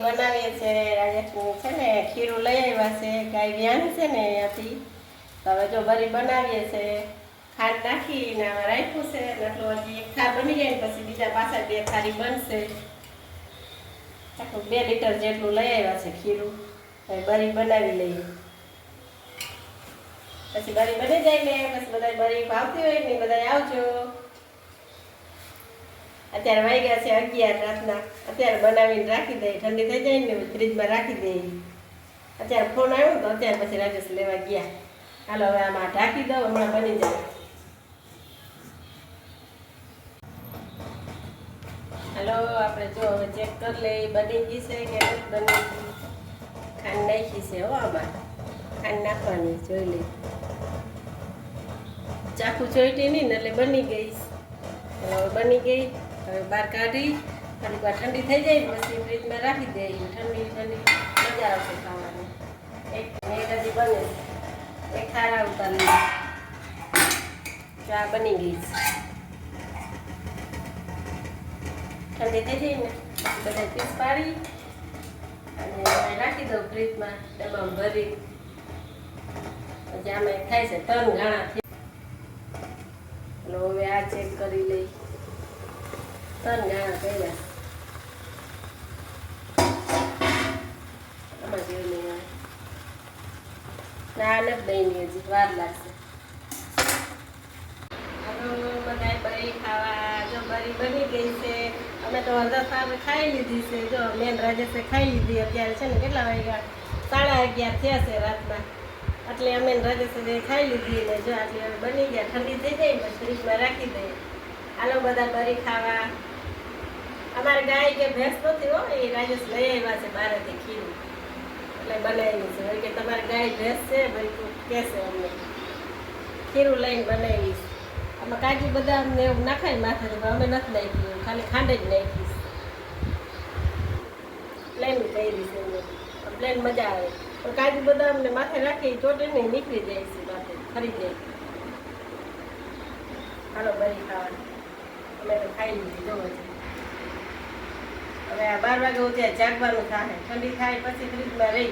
બનાવીએ છે રાજેશની છે ને ખીરું લઈ આવ્યા છે ગાય વ્યાની છે ને અહીંયાથી. તો હવે જો બરી બનાવીએ છે ખાંડ નાખીને આમાં રાખ્યું છે એટલું હજી એક થાળ બની જાય ને પછી બીજા પાછા 2 થાળી બનશે. આખું 2 લીટર જેટલું લઈ આવ્યા છે ખીરું. હવે બરી બનાવી લઈએ પછી બરી બની જાય ને પછી બધા બરી ભાવતી હોય ને બધા આવજો. અત્યારે વાગ્યા છે 11 રાતના. અત્યારે બનાવીને રાખી દઈએ ઠંડી થઈ જાય ને ફ્રીજમાં રાખી દઈએ. અત્યારે ફોન આવ્યો તો અત્યારે પછી રાજેશ લેવા ગયા. હાલો હવે આમાં ઢાંકી દઉં હમણાં બની જાય. હાલો આપણે જો હવે ચેક કરી લઈએ બની ગઈ છે કે નથી બની ગઈ. ખાંડ નાખી છે હો આમાં ખાંડ નાખવાની જોઈ લઈએ. ચાકુ ચોઈટી નહીં ને એટલે બની ગઈ. હવે બની ગઈ. હવે બહાર કાઢી થોડીક વાર ઠંડી થઈ જાય પછી ફ્રીજમાં રાખી દઈએ. ઠંડી ઠંડી મજા આવશે ખાવાની. એક હજી બને એક થાળા ઉતારી ચા બની ગઈ. ઠંડી થઈ જાય ને બધા પીસ પાડી અને રાખી દઉં ફ્રીજમાં ડબ્બામાં ભરી. પછી આમાં થાય છે 3 ઘાણા. હવે આ ચેક કરી લઈ 3 ઘાણા કર્યા. આમાં જોઈ લઈએ ના નથી દઈ હજી વાર લાગશે. બધા બરી ખાવા જો બરી બની ગઈ છે. અમે તો અડધા સામે ખાઈ લીધી છે. જો મેન રાજેશે ખાઈ લીધી. અત્યારે છે ને કેટલા વાગ્યા 11:30 થયા છે રાતના. એટલે અમે રાજેશે ખાઈ લીધી ને જો આટલી હવે બની ગયા. ઠંડી થઈ જાય ને ફ્રીજમાં રાખી દઈએ. હાલો બધા બરી ખાવા. અમારે ગાય કે ભેંસ નથી હો એ રાજેશ લઈ આવ્યા છે બહારથી ખીરું એટલે બનાવી છે. કે તમારે ગાય ભેંસ છે ભાઈ તું કહેશે અમને ખીરું લઈને બનાવીશ. આમાં કાજુ બદામ ને એવું નાખાય માથે અમે નથી નાખ્યું ખાલી ખાંડ જ નાખીશ. પ્લેન કરી છે પ્લેન મજા આવે પણ કાજુ બદામ ને માથે રાખી ચોટે ને નીકળી જાય છે માથે ફરી જાય. હાલો બરી ખાવાની અમે તો ખાઈ લીધી જોવો છે. હવે આ 12 વાગે ત્યાં જાગવાનું થાય. ઠંડી થાય પછી ફ્રીજમાં રહી